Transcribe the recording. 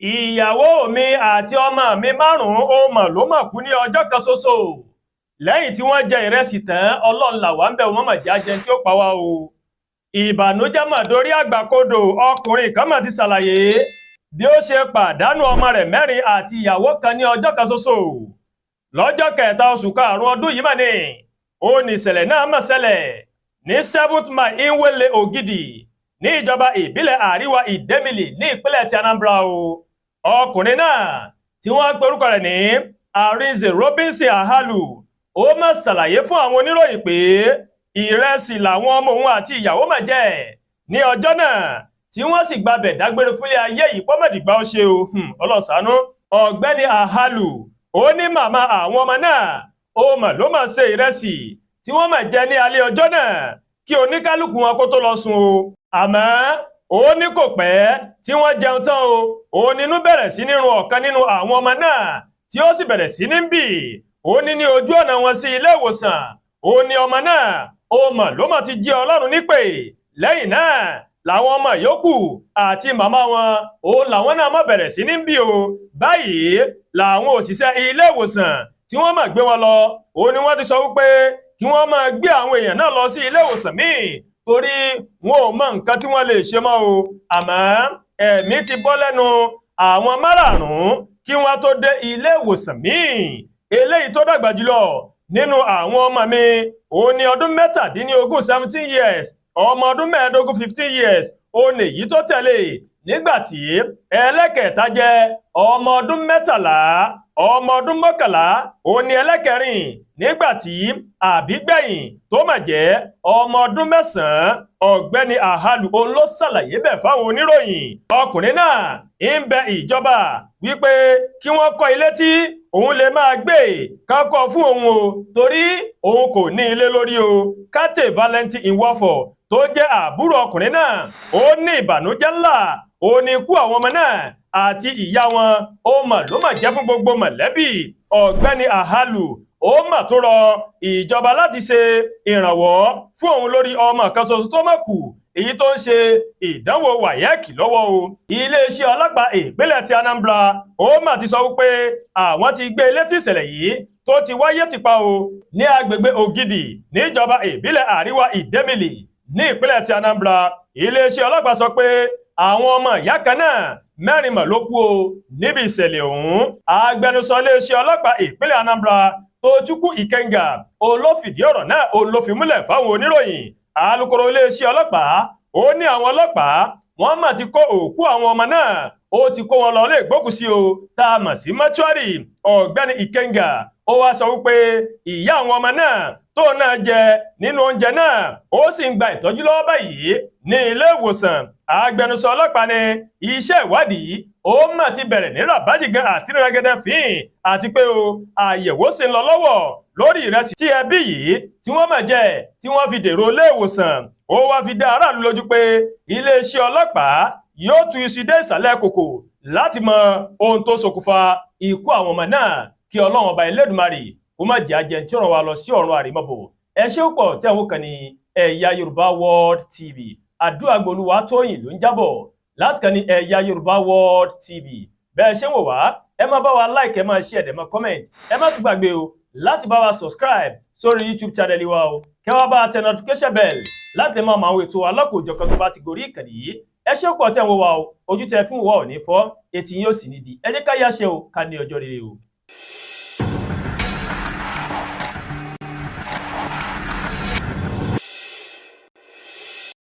ìyàwó mi àti ọmọ mi Márùn ó mọ̀ ló mọ̀ kú ní ọjọ́ kan ṣoṣo lẹ́yìn tí wọ́n jẹ ìrẹsì tán. Ọlọ́run là wá ń bẹ̀ wọ́n mọ̀ jájẹ tí ó pa wá o. Ìbànújẹ́ mà dórí àgbàkodò. Ọkùnrin kan mà ti ṣàlàyé bí ó ṣe pàdánù ọmọ rẹ̀ mẹ́rin àti ìyàwó kan ní ọjọ́ kan ṣoṣo lọ́jọ́ kẹta oṣù karùn-ún ọdún yìí mà ní. Ó ní ìṣẹ̀lẹ̀ náà mà ṣẹlẹ̀ ní 7th Mile Inwele Ogidi ní ìjọba ìbílẹ̀ àríwá Ìdẹ́mìlì ní ìpínlẹ̀ ti Anambra o. Ọkùnrin náà tí wọ́n ń pe orúkọ rẹ̀ ní Arinze Robinson Ahalu ó mà ṣàlàyé fún àwọn oníròyìn pé ìrẹsì làwọn ọmọ òun àti ìyàwó mà jẹ ní ọjọ́ náà tí wọ́n sì gbabẹ̀ dágbére fúnlé ayé yìí pọ́mọ̀dìgbà ó ṣe o. Ọlọ́sàánú ọ̀gbẹ́ni Ahalu ó ní màmá àwọn ọmọ náà ó mà ló mà ṣe ìrẹsì tí wọ́n mà jẹ ní alẹ́ ọjọ́ náà kí oníkálukú wọn kó tó lọ sùn o. Àmọ́ ó ní kò pẹ́ tí wọ́n jẹun tán o. Ó nínú bẹ̀rẹ̀ sí ní run ọ̀kan nínú àwọn ọmọ náà tí ó sì bẹ̀rẹ̀ sí ní bì. Ó ní ojú ọ̀nà wọn sí ilé ìwòsàn. Ó ní ọmọ náà ó mà ló mà ti jí Ọlọ́run nípè. Lẹ́yìn náà làwọn ọmọ yòókù àti màmá wọn ó làwọn náà má bẹ̀rẹ̀ sí ní bì o. Báyìí làwọn òṣìṣẹ́ ilé ìwòsàn tí wọ́n mà gbé wọn lọ. Ó ní wọ́n ti sọ wípé kí wọ́n máa gbé àwọn èèyàn náà lọ sí ilé ìwòsàn míì torí wọn ò mọ nǹkan tí wọ́n lè ṣe mọ́ o. Àmọ́ ẹ̀mí ti bọ́ lẹ́nu àwọn márààrún kí wọ́n tó dé ilé ìwòsàn míì. Eléyìí tó dàgbà jùlọ nínú àwọn ọmọ mi ó ní ọdún 17 17 years, ọmọ ọdún 15 15 years ó ní èyí tó tẹ̀lé, nígbàtí ẹlẹ́kẹ̀ẹ́ta jẹ́ ọmọ ọdún 13, ọmọ ọdún 11 ó ní ẹlẹ́kẹrin, nígbàtí àbígbẹ̀yìn tó mà jẹ́ ọmọ ọdún 9. Ọ̀gbẹ́ni Ahalu ó ló ṣàlàyé bẹ̀ fáwọn oníròyìn. Ọkùnrin náà ń bẹ ìjọba wípé kí wọ́n kọ́ ilé tí òun lè máa gbé kákọ́ fún òun o torí òun kò ní ilé lórí o. Kate Valentine Iwafo tó jẹ́ àbúrò ọkùnrin náà ó ní ìbànújẹ́ ńlá. Ó ní ikú àwọn ọmọ náà àti ìyá wọn ó mà ló mà jẹ́ fún gbogbo mọ̀lẹ́bí. Ọ̀gbẹ́ni Ahalu ó mà tó rọ ìjọba láti ṣe ìrànwọ́ fún òun lórí ọmọ kan ṣoṣo tó mà kù èyí tó ń ṣe ìdánwò wáyẹ́ẹ̀kì lọ́wọ́ o. Iléeṣẹ́ ọlọ́pàá ìpínlẹ̀ ti Anambra ó mà ti sọ wípé àwọn ti gbé létí ìṣẹ̀lẹ̀ yìí tó ti wáyé tìpa o ní agbègbè Ogidi níjọba ìbílẹ̀ àríwá Ìdẹ́mìlì ní ìpínlẹ̀ ti Anambra. Iléeṣẹ́ ọlọ́pàá sọ pé àwọn ọmọ ìyá kan náà 4 mà ló kú o níbi ìṣẹ̀lẹ̀ ọ̀hún. Agbẹnusọ iléeṣẹ́ ọlọ́pàá ìpínlẹ̀ Anambra Ojukwu Ikenga olófìdí ọ̀rọ̀ náà olófìmúlẹ̀ fáwọn oníròyìn. Alukoro iléeṣẹ́ ọlọ́pàá ó ní àwọn ọlọ́pàá wọ́n mà ti kó òkú àwọn ọmọ náà ó ti kó wọn lọ ilé ìgbókùsí o tá a mọ̀ sí mọ́ṣúárì. Ọ̀gbẹ́ni Ikenga ó wá sọ wípé ìyá àwọn ọmọ náà tó náà jẹ nínú oúnjẹ náà ó sì ń gba ìtọ́jú lọ́wọ́ báyìí ní ilé ìwòsàn. Agbẹnusọ ọlọ́pàá ní iṣẹ́ ìwádìí ó mà ti bẹ̀rẹ̀ ní ràbájìgan àti rẹ́gẹ́dẹ́ fín àti pé o àyẹ̀wò sì ń lọ lọ́wọ́ lórí ìrẹsì tí ẹbí yìí tí wọ́n mà jẹ tí wọ́n fi dèrò ilé ìwòsàn. Ó wá fi dá aráàlú lójú pé iléeṣẹ́ ọlọ́pàá yóò tú iṣu dé ìsàlẹ̀ kòkò láti mọ ohun tó ṣokùnfà ikú àwọn ọmọ náà kí Ọlọ́run ọba Elédùmarè ó má jẹ́ ajẹ́ tí ó ràn wá lọ sí ọ̀run àrèmabọ̀. Ẹ ṣé púpọ̀ tí àwọn kan ní Ẹ̀yà Yorùbá World TV. Àdúrà Olúwa Tóyìn ló ń jábọ̀ láti kan ní Ẹ̀yà Yorùbá World TV. Bẹ́ẹ̀ ṣe ń wò wá ẹ máa bá wa like, ẹ máa share, ẹ máa comment, ẹ má tún gbàgbé o láti bá wa subscribe sórí YouTube channel wa o kẹ́ wá bá tẹ notification bell láti máa máa wo ètò alákòójọkan tó bá ti gorí ìkànnì yìí. Ẹ ṣé púpọ̀ tí àwọn wà o ojú tẹ fún wa ò ní fọ́ etí yóò sì ní di. Ẹ jẹ́ ká yá ṣe o ká ní ọjọ́ rere o.